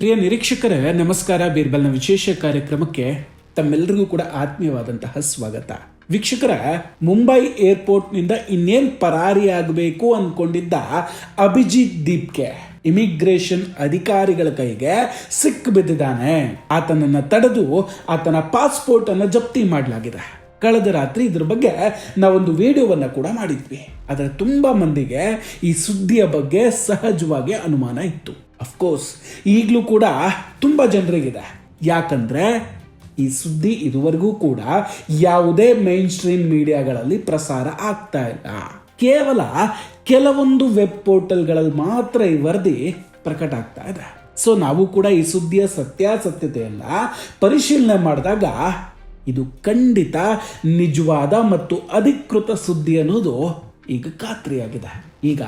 ಪ್ರಿಯ ನಿರೀಕ್ಷಕರೇ, ನಮಸ್ಕಾರ. ಬೀರ್ಬಲ್ನ ವಿಶೇಷ ಕಾರ್ಯಕ್ರಮಕ್ಕೆ ತಮ್ಮೆಲ್ಲರಿಗೂ ಕೂಡ ಆತ್ಮೀಯವಾದಂತಹ ಸ್ವಾಗತ. ವೀಕ್ಷಕರ, ಮುಂಬೈ ಏರ್ಪೋರ್ಟ್ ನಿಂದ ಇನ್ನೇನ್ ಪರಾರಿಯಾಗಬೇಕು ಅನ್ಕೊಂಡಿದ್ದ ಅಭಿಜಿತ್ ದೀಪ್ಗೆ ಇಮಿಗ್ರೇಷನ್ ಅಧಿಕಾರಿಗಳ ಕೈಗೆ ಸಿಕ್ಕು ಬಿದ್ದಿದ್ದಾನೆ. ಆತನನ್ನ ತಡೆದು ಆತನ ಪಾಸ್ಪೋರ್ಟ್ ಅನ್ನು ಜಪ್ತಿ ಮಾಡಲಾಗಿದೆ. ಕಳೆದ ರಾತ್ರಿ ಇದ್ರ ಬಗ್ಗೆ ನಾವೊಂದು ವಿಡಿಯೋವನ್ನ ಕೂಡ ಮಾಡಿದ್ವಿ. ಆದರೆ ತುಂಬಾ ಮಂದಿಗೆ ಈ ಸುದ್ದಿಯ ಬಗ್ಗೆ ಸಹಜವಾಗಿ ಅನುಮಾನ ಇತ್ತು. ಅಫ್ಕೋರ್ಸ್ ಈಗಲೂ ಕೂಡ ತುಂಬಾ ಜನರಿಗಿದೆ. ಯಾಕಂದ್ರೆ ಈ ಸುದ್ದಿ ಇದುವರೆಗೂ ಕೂಡ ಯಾವುದೇ ಮೈನ್ ಸ್ಟ್ರೀಮ್ ಮೀಡಿಯಾಗಳಲ್ಲಿ ಪ್ರಸಾರ ಆಗ್ತಾ ಇಲ್ಲ. ಕೇವಲ ಕೆಲವೊಂದು ವೆಬ್ ಪೋರ್ಟಲ್ಗಳಲ್ಲಿ ಮಾತ್ರ ಈ ವರದಿ ಪ್ರಕಟ ಆಗ್ತಾ ಇದೆ. ಸೊ ನಾವು ಕೂಡ ಈ ಸುದ್ದಿಯ ಸತ್ಯಾಸತ್ಯತೆಯನ್ನ ಪರಿಶೀಲನೆ ಮಾಡಿದಾಗ ಇದು ಖಂಡಿತ ನಿಜವಾದ ಮತ್ತು ಅಧಿಕೃತ ಸುದ್ದಿ ಅನ್ನೋದು ಈಗ ಖಾತ್ರಿಯಾಗಿದೆ. ಈಗ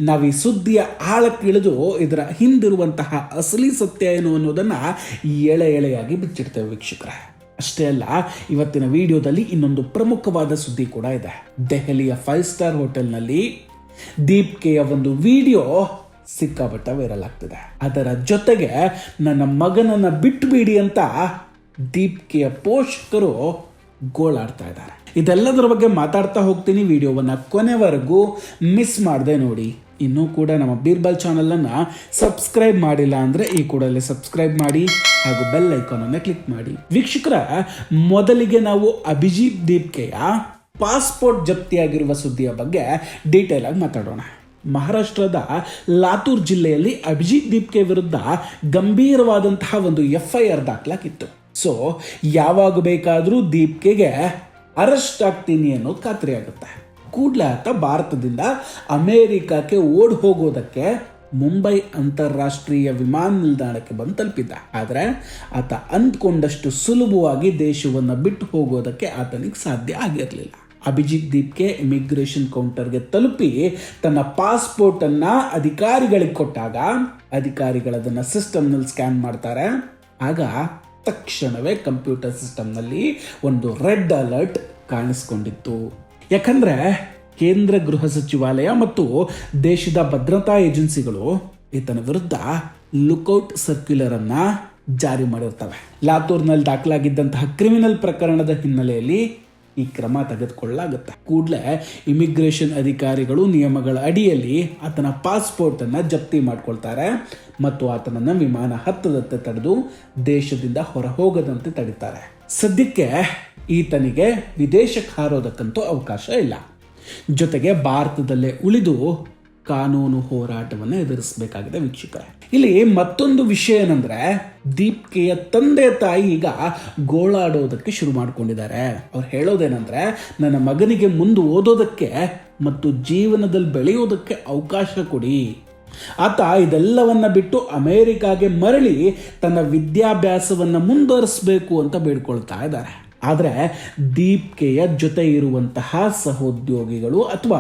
ನಾವು ಈ ಸುದ್ದಿಯ ಆಳಕ್ಕಿಳಿದು ಇದರ ಹಿಂದಿರುವಂತಹ ಅಸಲಿ ಸತ್ಯ ಏನು ಅನ್ನೋದನ್ನ ಎಳೆ ಎಳೆಯಾಗಿ ಬಿಚ್ಚಿಡ್ತೇವೆ ವೀಕ್ಷಕರೇ. ಅಷ್ಟೇ ಅಲ್ಲ, ಇವತ್ತಿನ ವಿಡಿಯೋದಲ್ಲಿ ಇನ್ನೊಂದು ಪ್ರಮುಖವಾದ ಸುದ್ದಿ ಕೂಡ ಇದೆ. ದೆಹಲಿಯ 5 ಸ್ಟಾರ್ ಹೋಟೆಲ್ನಲ್ಲಿ ದೀಪ್ಕೆಯ ಒಂದು ವಿಡಿಯೋ ಸಿಕ್ಕಾಪಟ್ಟ ವೈರಲ್ ಆಗ್ತಿದೆ. ಅದರ ಜೊತೆಗೆ ನನ್ನ ಮಗನನ್ನ ಬಿಟ್ಟು ಬಿಡಿ ಅಂತ ದೀಪ್ಕೆಯ ಪೋಷಕರು ಗೋಳಾಡ್ತಾ ಇದ್ದಾರೆ. ಇದೆಲ್ಲದರ ಬಗ್ಗೆ ಮಾತಾಡ್ತಾ ಹೋಗ್ತೀನಿ. ವಿಡಿಯೋವನ್ನ ಕೊನೆವರೆಗೂ ಮಿಸ್ ಮಾಡದೆ ನೋಡಿ. ಇನ್ನೂ ಕೂಡ ನಮ್ಮ ಬೀರ್ಬಲ್ ಚಾನಲ್ ಅನ್ನ ಸಬ್ಸ್ಕ್ರೈಬ್ ಮಾಡಿಲ್ಲ ಅಂದ್ರೆ ಈ ಕೂಡಲೇ ಸಬ್ಸ್ಕ್ರೈಬ್ ಮಾಡಿ ಹಾಗೂ ಬೆಲ್ ಐಕಾನ್ ಅನ್ನು ಕ್ಲಿಕ್ ಮಾಡಿ. ವೀಕ್ಷಕರ, ಮೊದಲಿಗೆ ನಾವು ಅಭಿಜಿತ್ ದೀಪ್ಕೆಯ ಪಾಸ್ಪೋರ್ಟ್ ಜಪ್ತಿಯಾಗಿರುವ ಸುದ್ದಿಯ ಬಗ್ಗೆ ಡೀಟೇಲ್ ಆಗಿ ಮಾತಾಡೋಣ. ಮಹಾರಾಷ್ಟ್ರದ ಲಾತೂರ್ ಜಿಲ್ಲೆಯಲ್ಲಿ ಅಭಿಜಿತ್ ದೀಪ್ಕೆ ವಿರುದ್ಧ ಗಂಭೀರವಾದಂತಹ ಒಂದು FIR ದಾಖಲಾಗಿತ್ತು. ಸೊ ಯಾವಾಗ ಬೇಕಾದರೂ ದೀಪ್ಕೆಗೆ ಅರೆಸ್ಟ್ ಆಗ್ತೀನಿ ಅನ್ನೋದು ಖಾತ್ರಿ ಆಗುತ್ತೆ. ಕೂಡಲೇ ಆತ ಭಾರತದಿಂದ ಅಮೆರಿಕಕ್ಕೆ ಓಡ್ ಹೋಗೋದಕ್ಕೆ ಮುಂಬೈ ಅಂತಾರಾಷ್ಟ್ರೀಯ ವಿಮಾನ ನಿಲ್ದಾಣಕ್ಕೆ ಬಂದು ತಲುಪಿದ್ದ. ಆದರೆ ಆತ ಅಂದ್ಕೊಂಡಷ್ಟು ಸುಲಭವಾಗಿ ದೇಶವನ್ನು ಬಿಟ್ಟು ಹೋಗೋದಕ್ಕೆ ಆತನಿಗೆ ಸಾಧ್ಯ ಆಗಿರಲಿಲ್ಲ. ಅಭಿಜಿತ್ ದೀಪ್ಕೆ ಇಮಿಗ್ರೇಷನ್ ಕೌಂಟರ್ಗೆ ತಲುಪಿ ತನ್ನ ಪಾಸ್ಪೋರ್ಟ್ ಅನ್ನ ಅಧಿಕಾರಿಗಳಿಗೆ ಕೊಟ್ಟಾಗ ಅಧಿಕಾರಿಗಳದನ್ನ ಸಿಸ್ಟಮ್ನಲ್ಲಿ ಸ್ಕ್ಯಾನ್ ಮಾಡ್ತಾರೆ. ಆಗ ತಕ್ಷಣವೇ ಕಂಪ್ಯೂಟರ್ ಸಿಸ್ಟಮ್ನಲ್ಲಿ ಒಂದು ರೆಡ್ ಅಲರ್ಟ್ ಕಾಣಿಸ್ಕೊಂಡಿತ್ತು. ಯಾಕಂದ್ರೆ ಕೇಂದ್ರ ಗೃಹ ಸಚಿವಾಲಯ ಮತ್ತು ದೇಶದ ಭದ್ರತಾ ಏಜೆನ್ಸಿಗಳು ಈತನ ವಿರುದ್ಧ ಲುಕ್ಔಟ್ ಸರ್ಕ್ಯುಲರ್ ಅನ್ನ ಜಾರಿ ಮಾಡಿರ್ತವೆ. ಲಾತೂರ್ನಲ್ಲಿ ದಾಖಲಾಗಿದ್ದಂತಹ ಕ್ರಿಮಿನಲ್ ಪ್ರಕರಣದ ಹಿನ್ನೆಲೆಯಲ್ಲಿ ಈ ಕ್ರಮ ತೆಗೆದುಕೊಳ್ಳಲಾಗುತ್ತೆ. ಕೂಡಲೇ ಇಮಿಗ್ರೇಷನ್ ಅಧಿಕಾರಿಗಳು ನಿಯಮಗಳ ಅಡಿಯಲ್ಲಿ ಆತನ ಪಾಸ್ಪೋರ್ಟ್ ಅನ್ನ ಜಪ್ತಿ ಮಾಡ್ಕೊಳ್ತಾರೆ ಮತ್ತು ಆತನನ್ನ ವಿಮಾನ ಹತ್ತದಂತೆ ತಡೆದು ದೇಶದಿಂದ ಹೊರ ಹೋಗದಂತೆ ತಡೀತಾರೆ. ಸದ್ಯಕ್ಕೆ ಈತನಿಗೆ ವಿದೇಶಕ್ಕೆ ಹಾರೋದಕ್ಕಂತೂ ಅವಕಾಶ ಇಲ್ಲ. ಜೊತೆಗೆ ಭಾರತದಲ್ಲೇ ಉಳಿದು ಕಾನೂನು ಹೋರಾಟವನ್ನು ಎದುರಿಸಬೇಕಾಗಿದೆ. ವೀಕ್ಷಕರೇ, ಇಲ್ಲಿ ಮತ್ತೊಂದು ವಿಷಯ ಏನಂದ್ರೆ, ದೀಪ್ಕೆಯ ತಂದೆ ತಾಯಿ ಈಗ ಗೋಳಾಡೋದಕ್ಕೆ ಶುರು ಮಾಡ್ಕೊಂಡಿದ್ದಾರೆ. ಅವ್ರು ಹೇಳೋದೇನಂದ್ರೆ, ನನ್ನ ಮಗನಿಗೆ ಮುಂದೆ ಓದೋದಕ್ಕೆ ಮತ್ತು ಜೀವನದಲ್ಲಿ ಬೆಳೆಯೋದಕ್ಕೆ ಅವಕಾಶ ಕೊಡಿ. ಆತ ಇದೆಲ್ಲವನ್ನ ಬಿಟ್ಟು ಅಮೆರಿಕಾಗೆ ಮರಳಿ ತನ್ನ ವಿದ್ಯಾಭ್ಯಾಸವನ್ನ ಮುಂದುವರಿಸಬೇಕು ಅಂತ ಬೇಡ್ಕೊಳ್ತಾ ಇದ್ದಾರೆ. ಆದರೆ ದೀಪ್ಕೆಯ ಜೊತೆ ಇರುವಂತಹ ಸಹೋದ್ಯೋಗಿಗಳು ಅಥವಾ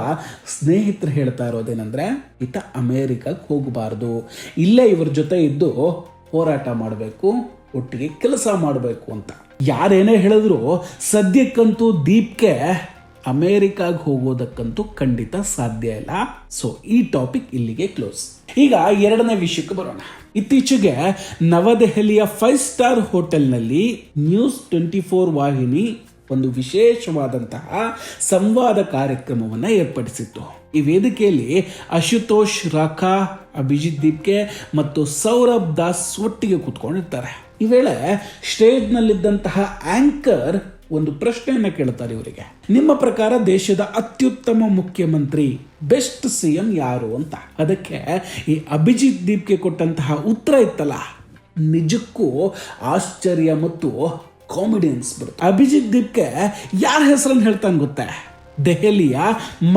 ಸ್ನೇಹಿತರು ಹೇಳ್ತಾ ಇರೋದೇನೆಂದ್ರೆ, ಈತ ಅಮೆರಿಕಕ್ಕೆ ಹೋಗಬಾರ್ದು, ಇಲ್ಲೇ ಇವ್ರ ಜೊತೆ ಇದ್ದು ಹೋರಾಟ ಮಾಡಬೇಕು, ಒಟ್ಟಿಗೆ ಕೆಲಸ ಮಾಡಬೇಕು ಅಂತ. ಯಾರೇನೇ ಹೇಳಿದ್ರು ಸದ್ಯಕ್ಕಂತೂ ದೀಪ್ಕೆ ಅಮೆರಿಕಾಗೆ ಹೋಗೋದಕ್ಕಂತೂ ಖಂಡಿತ ಸಾಧ್ಯ ಇಲ್ಲ. ಸೊ ಈ ಟಾಪಿಕ್ ಇಲ್ಲಿಗೆ ಕ್ಲೋಸ್. ಈಗ ಎರಡನೇ ವಿಷಯಕ್ಕೆ ಬರೋಣ. ಇತ್ತೀಚೆಗೆ ನವದೆಹಲಿಯ 5 ಸ್ಟಾರ್ ಹೋಟೆಲ್ನಲ್ಲಿ ನ್ಯೂಸ್ 24 ವಾಹಿನಿ ಒಂದು ವಿಶೇಷವಾದಂತಹ ಸಂವಾದ ಕಾರ್ಯಕ್ರಮವನ್ನು ಏರ್ಪಡಿಸಿತ್ತು. ಈ ವೇದಿಕೆಯಲ್ಲಿ ಅಶುತೋಷ್ ರಾಖಾ, ಅಭಿಜಿತ್ ದೀಪ್ಕೆ ಮತ್ತು ಸೌರಭ್ ದಾಸ್ ಒಟ್ಟಿಗೆ ಕೂತ್ಕೊಂಡಿರ್ತಾರೆ. ಈ ವೇಳೆ ಸ್ಟೇಜ್ನಲ್ಲಿದ್ದಂತಹ ಆಂಕರ್ ಒಂದು ಪ್ರಶ್ನೆಯನ್ನ ಕೇಳ್ತಾರೆ ಇವರಿಗೆ. ನಿಮ್ಮ ಪ್ರಕಾರ ದೇಶದ ಅತ್ಯುತ್ತಮ ಮುಖ್ಯಮಂತ್ರಿ, ಬೆಸ್ಟ್ CM ಯಾರು ಅಂತ. ಅದಕ್ಕೆ ಈ ಅಭಿಜಿತ್ ದೀಪ್ಗೆ ಕೊಟ್ಟಂತಹ ಉತ್ತರ ಇತ್ತಲ್ಲ, ನಿಜಕ್ಕೂ ಆಶ್ಚರ್ಯ ಮತ್ತು ಕಾಮಿಡಿ ಅನ್ಸ್ಬಿಡುತ್ತೆ. ಅಭಿಜಿತ್ ದೀಪ್ಗೆ ಯಾರ ಹೆಸರನ್ನು ಹೇಳ್ತಾನೆ ಗೊತ್ತಾ? ದೆಹಲಿಯ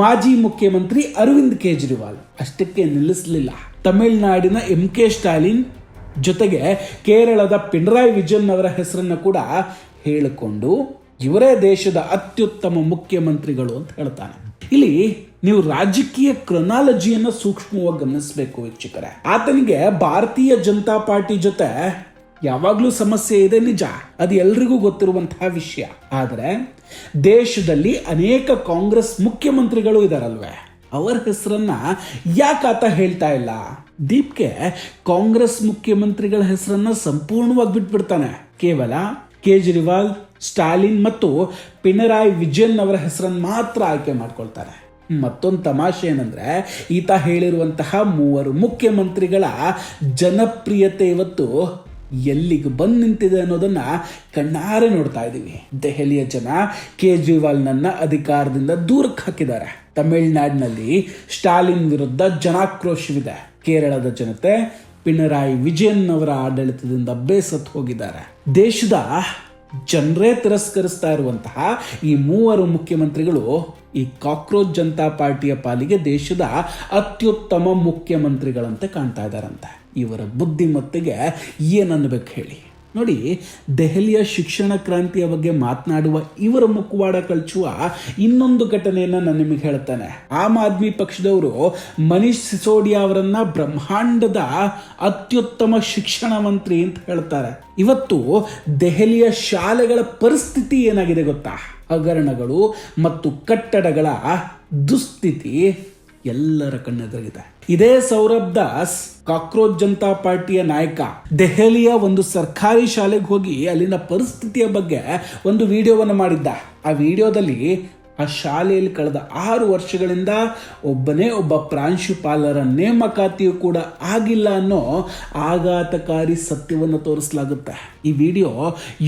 ಮಾಜಿ ಮುಖ್ಯಮಂತ್ರಿ ಅರವಿಂದ್ ಕೇಜ್ರಿವಾಲ್. ಅಷ್ಟಕ್ಕೆ ನಿಲ್ಲಿಸಲಿಲ್ಲ. ತಮಿಳುನಾಡಿನ MK ಸ್ಟಾಲಿನ್ ಜೊತೆಗೆ ಕೇರಳದ ಪಿಣರಾಯಿ ವಿಜಯನ್ ಅವರ ಹೆಸರನ್ನು ಕೂಡ ಹೇಳಿಕೊಂಡು ಇವರೇ ದೇಶದ ಅತ್ಯುತ್ತಮ ಮುಖ್ಯಮಂತ್ರಿಗಳು ಅಂತ ಹೇಳ್ತಾನೆ. ಇಲ್ಲಿ ನೀವು ರಾಜಕೀಯ ಕ್ರೊನಾಲಜಿಯನ್ನು ಸೂಕ್ಷ್ಮವಾಗಿ ಗಮನಿಸಬೇಕು ವೀಕ್ಷಕರೇ. ಆತನಿಗೆ ಭಾರತೀಯ ಜನತಾ ಪಾರ್ಟಿ ಜೊತೆ ಯಾವಾಗಲೂ ಸಮಸ್ಯೆ ಇದೆ, ನಿಜ, ಅದು ಎಲ್ರಿಗೂ ಗೊತ್ತಿರುವಂತಹ ವಿಷಯ. ಆದರೆ ದೇಶದಲ್ಲಿ ಅನೇಕ ಕಾಂಗ್ರೆಸ್ ಮುಖ್ಯಮಂತ್ರಿಗಳು ಇದಾರಲ್ವೇ, ಅವರ ಹೆಸರನ್ನ ಯಾಕಾತ ಹೇಳ್ತಾ ಇಲ್ಲ? ದೀಪ್ಗೆ ಕಾಂಗ್ರೆಸ್ ಮುಖ್ಯಮಂತ್ರಿಗಳ ಹೆಸರನ್ನ ಸಂಪೂರ್ಣವಾಗಿ ಬಿಟ್ಬಿಡ್ತಾನೆ. ಕೇವಲ ಕೇಜ್ರಿವಾಲ್, ಸ್ಟಾಲಿನ್ ಮತ್ತು ಪಿಣರಾಯಿ ವಿಜಯನ್ ಅವರ ಹೆಸರನ್ನು ಮಾತ್ರ ಆಯ್ಕೆ ಮಾಡ್ಕೊಳ್ತಾರೆ. ಮತ್ತೊಂದು ತಮಾಷೆ ಏನಂದ್ರೆ, ಈತ ಹೇಳಿರುವಂತಹ 3 ಮುಖ್ಯಮಂತ್ರಿಗಳ ಜನಪ್ರಿಯತೆ ಇವತ್ತು ಎಲ್ಲಿಗೆ ಬಂದು ನಿಂತಿದೆ ಅನ್ನೋದನ್ನ ಕಣ್ಣಾರೆ ನೋಡ್ತಾ ಇದ್ದೀವಿ. ದೆಹಲಿಯ ಜನ ಕೇಜ್ರಿವಾಲ್ನನ್ನ ಅಧಿಕಾರದಿಂದ ದೂರಕ್ಕೆ ಹಾಕಿದ್ದಾರೆ. ತಮಿಳುನಾಡಿನಲ್ಲಿ ಸ್ಟಾಲಿನ್ ವಿರುದ್ಧ ಜನಾಕ್ರೋಶವಿದೆ. ಕೇರಳದ ಜನತೆ ಪಿಣರಾಯಿ ವಿಜಯನ್ ಅವರ ಆಡಳಿತದಿಂದ ಬೇಸತ್ತು ಹೋಗಿದ್ದಾರೆ. ದೇಶದ ಜನರೇ ತಿರಸ್ಕರಿಸ್ತಾ ಇರುವಂತಹ ಈ 3 ಮುಖ್ಯಮಂತ್ರಿಗಳು ಈ ಕಾಕ್ರೋಚ್ ಜನತಾ ಪಾರ್ಟಿಯ ಪಾಲಿಗೆ ದೇಶದ ಅತ್ಯುತ್ತಮ ಮುಖ್ಯಮಂತ್ರಿಗಳಂತೆ ಕಾಣ್ತಾ ಇದ್ದಾರಂತೆ. ಇವರ ಬುದ್ಧಿಮತ್ತೆಗೆ ಏನನ್ನಬೇಕು ಹೇಳಿ? ನೋಡಿ, ದೆಹಲಿಯ ಶಿಕ್ಷಣ ಕ್ರಾಂತಿಯ ಬಗ್ಗೆ ಮಾತನಾಡುವ ಇವರ ಮುಖವಾಡ ಕಳಚುವ ಇನ್ನೊಂದು ಘಟನೆಯನ್ನು ನಾನು ನಿಮಗೆ ಹೇಳ್ತೇನೆ. ಆಮ್ ಆದ್ಮಿ ಪಕ್ಷದವರು ಮನೀಶ್ ಸಿಸೋಡಿಯಾ ಅವರನ್ನ ಬ್ರಹ್ಮಾಂಡದ ಅತ್ಯುತ್ತಮ ಶಿಕ್ಷಣ ಮಂತ್ರಿ ಅಂತ ಹೇಳ್ತಾರೆ. ಇವತ್ತು ದೆಹಲಿಯ ಶಾಲೆಗಳ ಪರಿಸ್ಥಿತಿ ಏನಾಗಿದೆ ಗೊತ್ತಾ? ಹಗರಣಗಳು ಮತ್ತು ಕಟ್ಟಡಗಳ ದುಸ್ಥಿತಿ ಎಲ್ಲರ ಕಣ್ಣೆದುರಿಗಿದೆ. ಇದೇ ಸೌರಭ್ ದಾಸ್, ಕಾಕ್ರೋಚ್ ಜನತಾ ಪಾರ್ಟಿಯ ನಾಯಕ, ದೆಹಲಿಯ ಒಂದು ಸರ್ಕಾರಿ ಶಾಲೆಗೆ ಹೋಗಿ ಅಲ್ಲಿನ ಪರಿಸ್ಥಿತಿಯ ಬಗ್ಗೆ ಒಂದು ವಿಡಿಯೋವನ್ನು ಮಾಡಿದ್ದ. ಆ ವಿಡಿಯೋದಲ್ಲಿ ಆ ಶಾಲೆಯಲ್ಲಿ ಕಳೆದ 6 ವರ್ಷಗಳಿಂದ ಒಬ್ಬ ಪ್ರಾಂಶುಪಾಲರ ನೇಮಕಾತಿಯೂ ಕೂಡ ಆಗಿಲ್ಲ ಅನ್ನೋ ಆಘಾತಕಾರಿ ಸತ್ಯವನ್ನು ತೋರಿಸಲಾಗುತ್ತೆ. ಈ ವಿಡಿಯೋ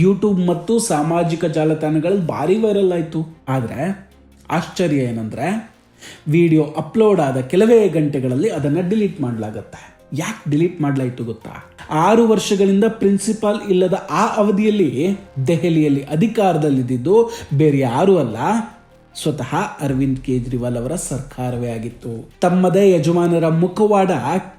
ಯೂಟ್ಯೂಬ್ ಮತ್ತು ಸಾಮಾಜಿಕ ಜಾಲತಾಣಗಳಲ್ಲಿ ಭಾರಿ ವೈರಲ್ ಆಯಿತು. ಆದರೆ ಆಶ್ಚರ್ಯ ಏನಂದ್ರೆ, ವಿಡಿಯೋ ಅಪ್ಲೋಡ್ ಆದ ಕೆಲವೇ ಗಂಟೆಗಳಲ್ಲಿ ಅದನ್ನು ಡಿಲೀಟ್ ಮಾಡಲಾಗುತ್ತೆ. ಯಾಕೆ ಡಿಲೀಟ್ ಮಾಡಲಾಯಿತು ಗೊತ್ತಾ? 6 ವರ್ಷಗಳಿಂದ ಪ್ರಿನ್ಸಿಪಾಲ್ ಇಲ್ಲದ ಆ ಅವಧಿಯಲ್ಲಿ ದೆಹಲಿಯಲ್ಲಿ ಅಧಿಕಾರದಲ್ಲಿದ್ದು ಬೇರೆ ಯಾರೂ ಅಲ್ಲ, ಸ್ವತಃ ಅರವಿಂದ್ ಕೇಜ್ರಿವಾಲ್ ಅವರ ಸರ್ಕಾರವೇ ಆಗಿತ್ತು. ತಮ್ಮದೇ ಯಜಮಾನರ ಮುಖವಾಡ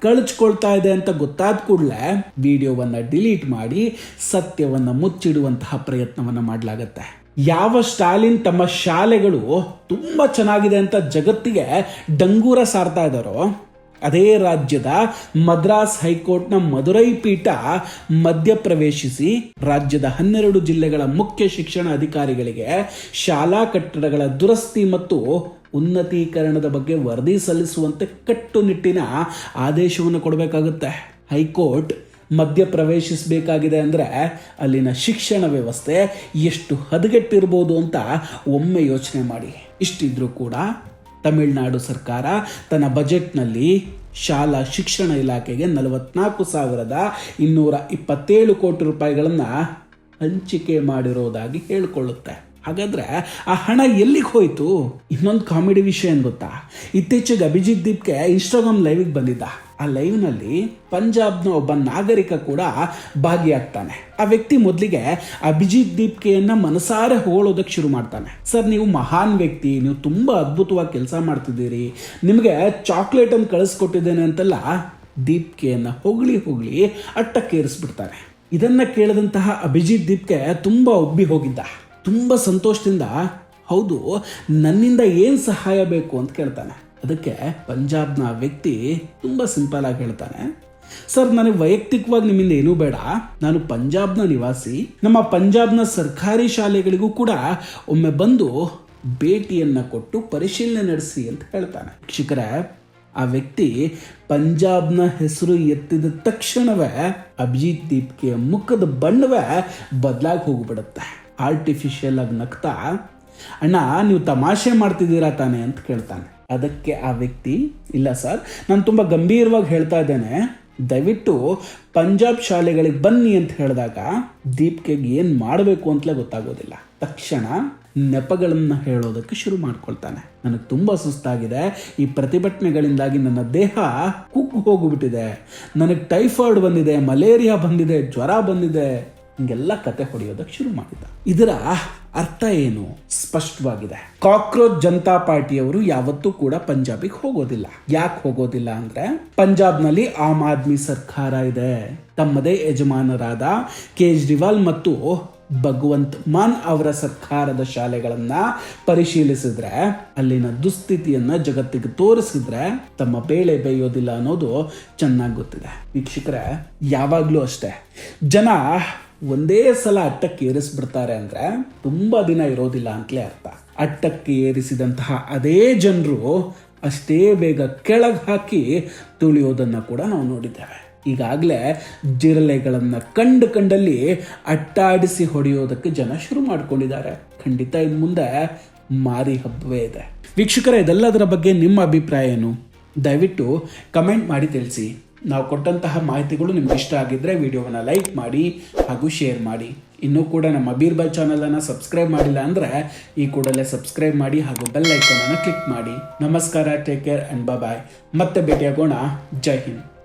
ಕಳಚ್ಕೊಳ್ತಾ ಇದೆ ಅಂತ ಗೊತ್ತಾದ ಕೂಡಲೇ ವಿಡಿಯೋವನ್ನ ಡಿಲೀಟ್ ಮಾಡಿ ಸತ್ಯವನ್ನ ಮುಚ್ಚಿಡುವಂತಹ ಪ್ರಯತ್ನವನ್ನ ಮಾಡಲಾಗತ್ತೆ. ಯಾವ ಸ್ಟಾಲಿನ್ ತಮ್ಮ ಶಾಲೆಗಳು ತುಂಬಾ ಚೆನ್ನಾಗಿದೆ ಅಂತ ಜಗತ್ತಿಗೆ ಡಂಗೂರ ಸಾರ್ತಾ ಇದ್ದಾರೋ, ಅದೇ ರಾಜ್ಯದ ಮದ್ರಾಸ್ ಹೈಕೋರ್ಟ್ನ ಮದುರೈ ಪೀಠ ಮಧ್ಯಪ್ರವೇಶಿಸಿ ರಾಜ್ಯದ 12 ಜಿಲ್ಲೆಗಳ ಮುಖ್ಯ ಶಿಕ್ಷಣ ಅಧಿಕಾರಿಗಳಿಗೆ ಶಾಲಾ ಕಟ್ಟಡಗಳ ದುರಸ್ತಿ ಮತ್ತು ಉನ್ನತೀಕರಣದ ಬಗ್ಗೆ ವರದಿ ಸಲ್ಲಿಸುವಂತೆ ಕಟ್ಟುನಿಟ್ಟಿನ ಆದೇಶವನ್ನು ಕೊಡಬೇಕಾಗುತ್ತೆ. ಹೈಕೋರ್ಟ್ ಮಧ್ಯ ಪ್ರವೇಶಿಸಬೇಕಾಗಿದೆ ಅಂದರೆ ಅಲ್ಲಿನ ಶಿಕ್ಷಣ ವ್ಯವಸ್ಥೆ ಎಷ್ಟು ಹದಗೆಟ್ಟಿರ್ಬೋದು ಅಂತ ಒಮ್ಮೆ ಯೋಚನೆ ಮಾಡಿ. ಇಷ್ಟಿದ್ರೂ ಕೂಡ ತಮಿಳುನಾಡು ಸರ್ಕಾರ ತನ್ನ ಬಜೆಟ್ನಲ್ಲಿ ಶಾಲಾ ಶಿಕ್ಷಣ ಇಲಾಖೆಗೆ 44,227 ಕೋಟಿ ರೂಪಾಯಿಗಳನ್ನು ಹಂಚಿಕೆ ಮಾಡಿರೋದಾಗಿ ಹೇಳಿಕೊಳ್ಳುತ್ತೆ. ಹಾಗಾದ್ರೆ ಆ ಹಣ ಎಲ್ಲಿಗೆ ಹೋಯ್ತು? ಇನ್ನೊಂದು ಕಾಮಿಡಿ ವಿಷಯ ಏನು ಗೊತ್ತಾ? ಇತ್ತೀಚೆಗೆ ಅಭಿಜಿತ್ ದೀಪ್ಗೆ ಇನ್ಸ್ಟಾಗ್ರಾಮ್ ಲೈವ್ಗೆ ಬಂದಿದ್ದ. ಆ ಲೈವ್ನಲ್ಲಿ ಪಂಜಾಬ್ನ ಒಬ್ಬ ನಾಗರಿಕ ಕೂಡ ಭಾಗಿಯಾಗ್ತಾನೆ. ಆ ವ್ಯಕ್ತಿ ಮೊದಲಿಗೆ ಅಭಿಜಿತ್ ದೀಪ್ಕೆಯನ್ನ ಮನಸಾರೆ ಹೊಗಳೋದಕ್ಕೆ ಶುರು ಮಾಡ್ತಾನೆ. ಸರ್, ನೀವು ಮಹಾನ್ ವ್ಯಕ್ತಿ, ನೀವು ತುಂಬಾ ಅದ್ಭುತವಾಗಿ ಕೆಲಸ ಮಾಡ್ತಿದ್ದೀರಿ, ನಿಮಗೆ ಚಾಕ್ಲೇಟ್ ಅನ್ನು ಕಳಿಸ್ಕೊಟ್ಟಿದ್ದೇನೆ ಅಂತೆಲ್ಲ ದೀಪ್ಕೆಯನ್ನ ಹೊಗಳಿ ಅಟ್ಟಕ್ಕೇರಿಸ್ಬಿಡ್ತಾನೆ. ಇದನ್ನ ಕೇಳಿದಂತಹ ಅಭಿಜಿತ್ ದೀಪ್ಕೆ ತುಂಬಾ ಉಬ್ಬಿ ಹೋಗಿದ್ದ. ತುಂಬ ಸಂತೋಷದಿಂದ, ಹೌದು, ನನ್ನಿಂದ ಏನು ಸಹಾಯ ಬೇಕು ಅಂತ ಕೇಳ್ತಾನೆ. ಅದಕ್ಕೆ ಪಂಜಾಬ್ನ ವ್ಯಕ್ತಿ ತುಂಬ ಸಿಂಪಲ್ ಆಗಿ ಹೇಳ್ತಾನೆ, ಸರ್, ನನಗೆ ವೈಯಕ್ತಿಕವಾಗಿ ನಿಮ್ಮಿಂದ ಏನೂ ಬೇಡ, ನಾನು ಪಂಜಾಬ್ನ ನಿವಾಸಿ, ನಮ್ಮ ಪಂಜಾಬ್ನ ಸರ್ಕಾರಿ ಶಾಲೆಗಳಿಗೂ ಕೂಡ ಒಮ್ಮೆ ಬಂದು ಭೇಟಿಯನ್ನು ಕೊಟ್ಟು ಪರಿಶೀಲನೆ ನಡೆಸಿ ಅಂತ ಹೇಳ್ತಾನೆ. ಶಿಕ್ಷಕರೇ, ಆ ವ್ಯಕ್ತಿ ಪಂಜಾಬ್ನ ಹೆಸರು ಎತ್ತಿದ ತಕ್ಷಣವೇ ಅಭಿಜಿತ್ ದೀಪ್ಕೆಯ ಮುಖದ ಬಣ್ಣವೇ ಬದಲಾಗಿ ಹೋಗ್ಬಿಡುತ್ತೆ. ಆರ್ಟಿಫಿಷಿಯಲ್ ಆಗಿ ನಗ್ತಾ, ಅಣ್ಣ, ನೀವು ತಮಾಷೆ ಮಾಡ್ತಿದ್ದೀರಾ ತಾನೆ ಅಂತ ಕೇಳ್ತಾನೆ. ಅದಕ್ಕೆ ಆ ವ್ಯಕ್ತಿ, ಇಲ್ಲ ಸರ್, ನಾನು ತುಂಬ ಗಂಭೀರವಾಗಿ ಹೇಳ್ತಾ ಇದ್ದೇನೆ, ದಯವಿಟ್ಟು ಪಂಜಾಬ್ ಶಾಲೆಗಳಿಗೆ ಬನ್ನಿ ಅಂತ ಹೇಳಿದಾಗ ದೀಪ್ಕೆಗೆ ಏನು ಮಾಡಬೇಕು ಅಂತಲೇ ಗೊತ್ತಾಗೋದಿಲ್ಲ. ತಕ್ಷಣ ನೆಪಗಳನ್ನು ಹೇಳೋದಕ್ಕೆ ಶುರು ಮಾಡ್ಕೊಳ್ತಾನೆ. ನನಗೆ ತುಂಬ ಸುಸ್ತಾಗಿದೆ, ಈ ಪ್ರತಿಭಟನೆಗಳಿಂದಾಗಿ ನನ್ನ ದೇಹ ಕುಗ್ಗು ಹೋಗಿಬಿಟ್ಟಿದೆ, ನನಗೆ ಟೈಫಾಯ್ಡ್ ಬಂದಿದೆ, ಮಲೇರಿಯಾ ಬಂದಿದೆ, ಜ್ವರ ಬಂದಿದೆ, ಹಿಂಗೆಲ್ಲ ಕತೆ ಹೊಡೆಯೋದಕ್ಕೆ ಶುರು ಮಾಡಿದ. ಇದರ ಅರ್ಥ ಏನು? ಸ್ಪಷ್ಟವಾಗಿದೆ. ಕಾಕ್ರೋಚ್ ಜನತಾ ಪಾರ್ಟಿಯವರು ಯಾವತ್ತೂ ಕೂಡ ಪಂಜಾಬಿಗೆ ಹೋಗೋದಿಲ್ಲ. ಯಾಕೆ ಹೋಗೋದಿಲ್ಲ ಅಂದ್ರೆ, ಪಂಜಾಬ್ನಲ್ಲಿ ಆಮ್ ಆದ್ಮಿ ಸರ್ಕಾರ ಇದೆ. ತಮ್ಮದೇ ಯಜಮಾನರಾದ ಕೇಜ್ರಿವಾಲ್ ಮತ್ತು ಭಗವಂತ್ ಮಾನ್ ಅವರ ಸರ್ಕಾರದ ಶಾಲೆಗಳನ್ನ ಪರಿಶೀಲಿಸಿದ್ರೆ, ಅಲ್ಲಿನ ದುಸ್ಥಿತಿಯನ್ನ ಜಗತ್ತಿಗೆ ತೋರಿಸಿದ್ರೆ ತಮ್ಮ ಬೇಳೆ ಬೇಯೋದಿಲ್ಲ ಅನ್ನೋದು ಚೆನ್ನಾಗಿ ಗೊತ್ತಿದೆ. ವೀಕ್ಷಕರೇ, ಯಾವಾಗ್ಲೂ ಅಷ್ಟೇ, ಜನ ಒಂದೇ ಸಲ ಅಟ್ಟಕ್ಕೆ ಏರಿಸ್ಬಿಡ್ತಾರೆ ಅಂದ್ರೆ ತುಂಬಾ ದಿನ ಇರೋದಿಲ್ಲ ಅಂತಲೇ ಅರ್ಥ. ಅಟ್ಟಕ್ಕೆ ಏರಿಸಿದಂತಹ ಅದೇ ಜನರು ಅಷ್ಟೇ ಬೇಗ ಕೆಳಗೆ ಹಾಕಿ ತುಳಿಯೋದನ್ನು ಕೂಡ ನಾವು ನೋಡಿದ್ದೇವೆ. ಈಗಾಗಲೇ ಜಿರಳೆಗಳನ್ನು ಕಂಡಲ್ಲಿ ಅಟ್ಟಾಡಿಸಿ ಹೊಡೆಯೋದಕ್ಕೆ ಜನ ಶುರು ಮಾಡ್ಕೊಂಡಿದ್ದಾರೆ. ಖಂಡಿತ ಇನ್ನು ಮುಂದೆ ಮಾರಿ ಹಬ್ಬವೇ ಇದೆ. ವೀಕ್ಷಕರೇ, ಇದೆಲ್ಲದರ ಬಗ್ಗೆ ನಿಮ್ಮ ಅಭಿಪ್ರಾಯ ಏನು? ದಯವಿಟ್ಟು ಕಮೆಂಟ್ ಮಾಡಿ ತಿಳಿಸಿ. ನಾವು ಕೊಟ್ಟಂತಹ ಮಾಹಿತಿಗಳು ನಿಮ್ಗೆ ಇಷ್ಟ ಆಗಿದ್ದರೆ ವಿಡಿಯೋವನ್ನು ಲೈಕ್ ಮಾಡಿ ಹಾಗೂ ಶೇರ್ ಮಾಡಿ. ಇನ್ನೂ ಕೂಡ ನಮ್ಮ ಬೀರ್ಬಲ್ ಚಾನಲನ್ನು ಸಬ್ಸ್ಕ್ರೈಬ್ ಮಾಡಿಲ್ಲ ಅಂದರೆ ಈ ಕೂಡಲೇ ಸಬ್ಸ್ಕ್ರೈಬ್ ಮಾಡಿ ಹಾಗೂ ಬೆಲ್ ಐಕಾನನ್ನು ಕ್ಲಿಕ್ ಮಾಡಿ. ನಮಸ್ಕಾರ, ಟೇಕ್ ಕೇರ್ ಆ್ಯಂಡ್ ಬಾಯ್. ಮತ್ತೆ ಭೇಟಿಯಾಗೋಣ. ಜೈ ಹಿಂದ್.